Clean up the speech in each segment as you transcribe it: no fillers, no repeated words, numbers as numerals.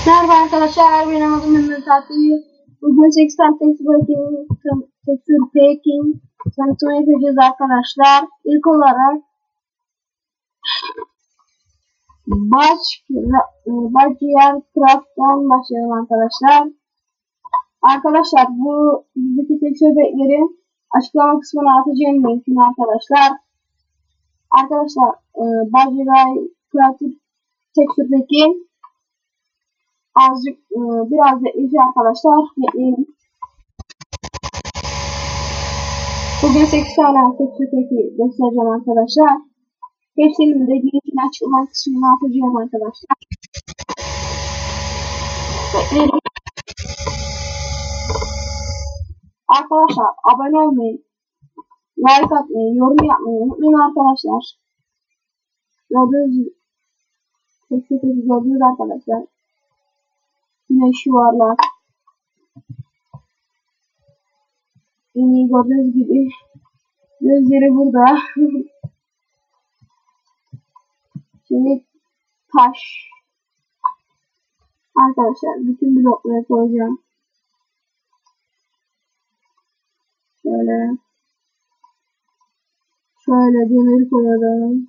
Merhaba arkadaşlar, benim adım Mehmet Fatih. Bugün 80 Texture Packing tanıtımı yapacağız arkadaşlar. İlk olarak Backyard Craft'tan başlayalım arkadaşlar. Arkadaşlar bu bizdeki texture pack'leri açıklama kısmına atacağım linkini arkadaşlar. Arkadaşlar Backyard Craft Texture Packing azıcık biraz bekleyeceğiz arkadaşlar. Bekleyelim. Bugün 8 tane texture pack'i göstereceğim arkadaşlar. Hepsinin de linkini açıklama kısmına atacağım arkadaşlar. Bekleyelim. Arkadaşlar abone olmayı, like atmayı, yorum yapmayı unutmayın arkadaşlar. Gördüğünüz texture pack'i gördünüz arkadaşlar. Yine şu varlar. Yine gördüğünüz gibi gözleri burada. Şimdi taş. Arkadaşlar bütün blokları koyacağım. Şöyle demir koyalım.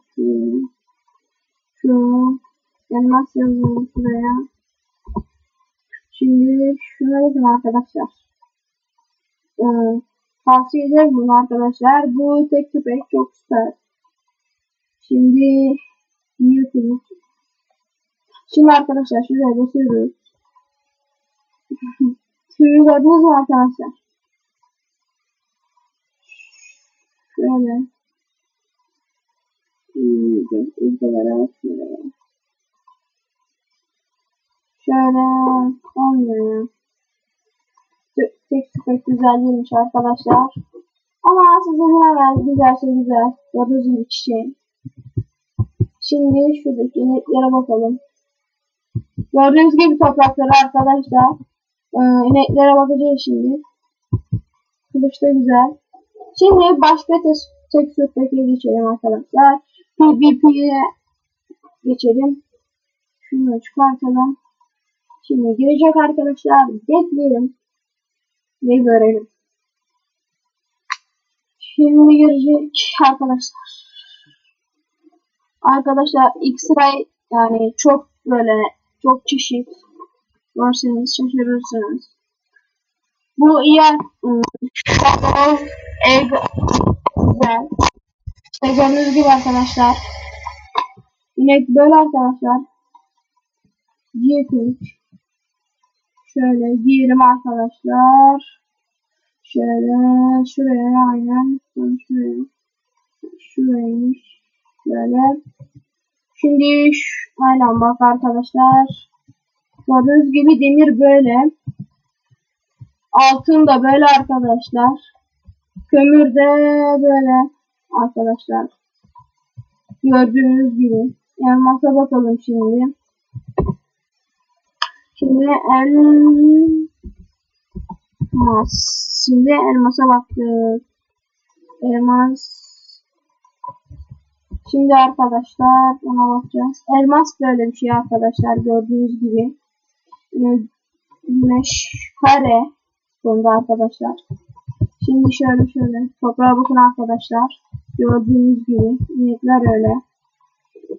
Şu elmas yazalım şuraya. Şimdi şuna bakın arkadaşlar. Tavsiye ederim bunu arkadaşlar. Bu texture pack çok süper. Şimdi YouTube. Şimdi arkadaşlar şuraya basıyoruz. Suyu gördünüz mü arkadaşlar? Şöyle. İlk olarak şöyle olmuyor ya. Texture pack güzel değilmiş arkadaşlar. Ama size bilemez. Güzelse güzel. Gördüğünüz gibi çiçeğim. Şimdi şuradaki ineklere bakalım. Gördüğünüz gibi toprakları arkadaşlar. İneklere bakacağız şimdi. Kılıç da güzel. Şimdi başka texture pack'e geçelim arkadaşlar. PvP'ye geçelim. Şunu çıkartalım. Şimdi girecek arkadaşlar. Bekleyelim. Ve görelim. Şimdi girecek arkadaşlar. Arkadaşlar X-Ray yani çok böyle çok çeşit görseniz şaşırırsınız. Bu yer ev güzel. İşte gördüğünüz gibi arkadaşlar. İnek böyle arkadaşlar. G3. Şöyle giyelim arkadaşlar. Şöyle şuraya aynen. Şuraymış. Şöyle. Şimdi aynen bak arkadaşlar. Gördüğünüz gibi demir böyle. Altın da böyle arkadaşlar. Kömür de böyle arkadaşlar. Gördüğünüz gibi. Elmasa bakalım şimdi. Şimdi elmasa baktık. Elmas. Şimdi arkadaşlar ona bakacağız. Elmas böyle bir şey arkadaşlar gördüğünüz gibi. Güneş kare sonunda arkadaşlar. Şimdi şöyle toprağa bakın arkadaşlar. Gördüğünüz gibi inekler öyle.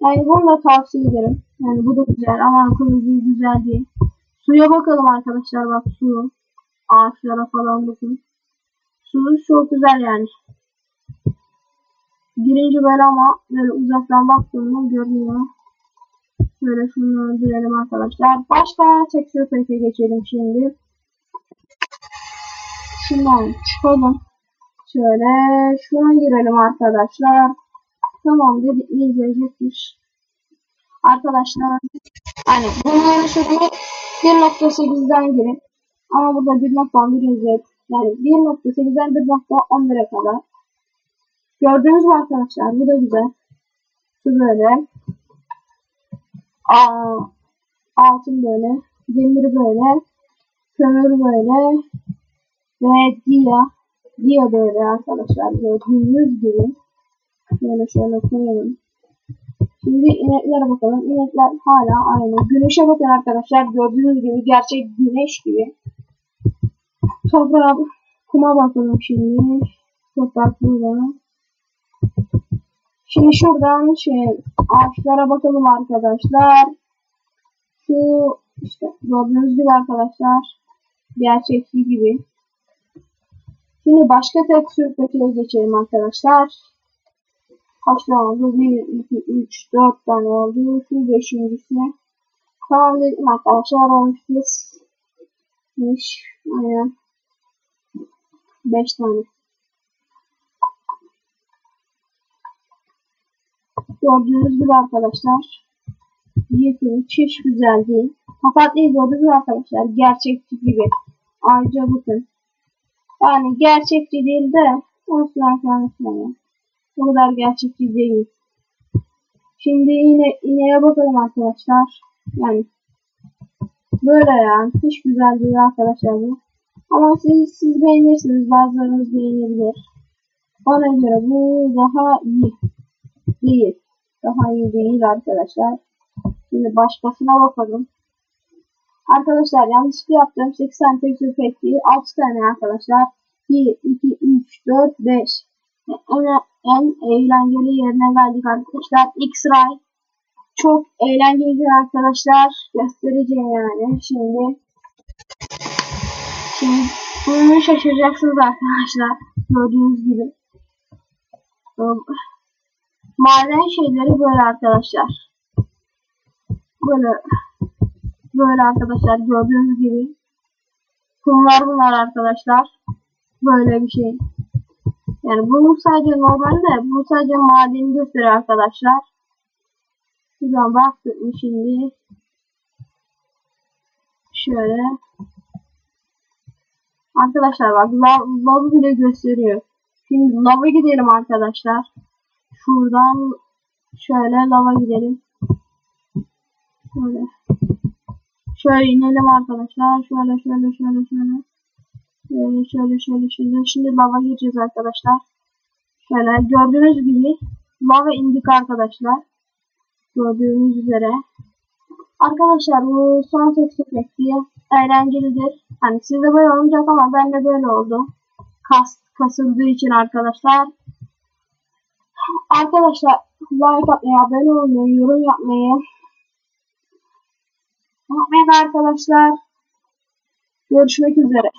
Yani bunu da tavsiye ederim. Yani bu da güzel ama kılıcı güzel değil. Suya bakalım arkadaşlar, bak su. Ağaçlara falan bakın. Su çok güzel yani. Girince böyle ama böyle uzaktan baktığımda görünüyor. Böyle şunu öldürelim arkadaşlar. Başka texture pack'e geçelim şimdi. Şundan çıkalım. Şöyle şuna girelim arkadaşlar. Tamam dedik mi gelecekmiş. Arkadaşlar hani bunları şöyle 1.8'den girin. Ama burada 1.11 yazıyor. Yani 1.8'den 1.11'e kadar. Gördünüz mü arkadaşlar? Bu da güzel. Şu böyle. Altın böyle. Demir böyle. Kömür böyle. Ve dia böyle arkadaşlar. Gördüğünüz gibi. Şöyle koyalım. Şimdi ineklere bakalım. İnekler hala aynı. Güneşe bakın arkadaşlar. Gördüğünüz gibi gerçek güneş gibi. Toprağa, kuma bakalım şimdi. Toprak burada. Şimdi şuradan ağaçlara bakalım arkadaşlar. Şu işte gördüğünüz gibi arkadaşlar. Gerçekçi gibi. Şimdi başka tekstür pakete geçelim arkadaşlar. Kaç tane oldu? 1, 2, 3, 4 tane oldu. Şu beşincisi. Tamam dedim arkadaşlar. Olmuştur. Aynen. 5 tane. Gördüğünüz gibi arkadaşlar. Hiç güzel değil. Fakat iyi gördüğünüz gibi arkadaşlar. Gerçekçi gibi. Ayrıca bakın. Yani gerçekçi değil de olsun arkadaşlar. O kadar gerçekçi değil. Şimdi yine ineğe bakalım arkadaşlar. Yani böyle yani. Hiç güzel değil arkadaşlar bu. Ama siz beğenirsiniz. Bazılarınız beğenebilir. Ona göre bu daha iyi değil. Daha iyi değil arkadaşlar. Şimdi başkasına bakalım. Arkadaşlar yanlışlıkla yaptım. 80 tekstür pek değil. 6 tane arkadaşlar. 1, 2, 3, 4, 5. En eğlenceli yerine geldik arkadaşlar. X-Ray. Çok eğlenceli arkadaşlar. Göstereceğim yani. Şimdi bunu şaşıracaksınız arkadaşlar. Gördüğünüz gibi. Maden şeyleri böyle arkadaşlar. Böyle arkadaşlar gördüğünüz gibi. Bunlar arkadaşlar. Böyle bir şey. Yani bu sadece normalde bu sadece madeni gösteriyor arkadaşlar. Şuradan baktık mı şimdi. Şöyle. Arkadaşlar bak lavı bile gösteriyor. Şimdi lava gidelim arkadaşlar. Şuradan şöyle lava gidelim. Şöyle inelim arkadaşlar. Şöyle. Şimdi lava gireceğiz arkadaşlar. Şöyle gördüğünüz gibi lava indik arkadaşlar. Gördüğünüz üzere. Arkadaşlar bu son tekstür diye eğlencelidir. Hani sizde böyle olmayacak ama ben de böyle oldu. Kasıldığı için arkadaşlar. Arkadaşlar like atmayı, abone olmayı, yorum yapmayı unutmayın arkadaşlar. Görüşmek üzere.